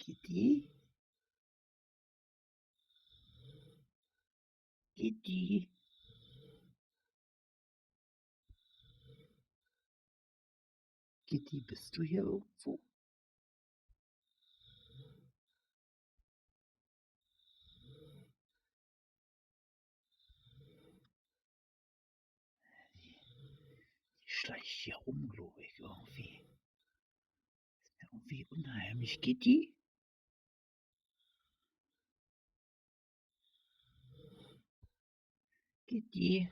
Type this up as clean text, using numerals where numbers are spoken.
Kitty, Kitty, Kitty, bist du hier irgendwo? Die schleicht hier rum, glaube ich, irgendwie. Ist mir irgendwie unheimlich. Kitty? Kitty?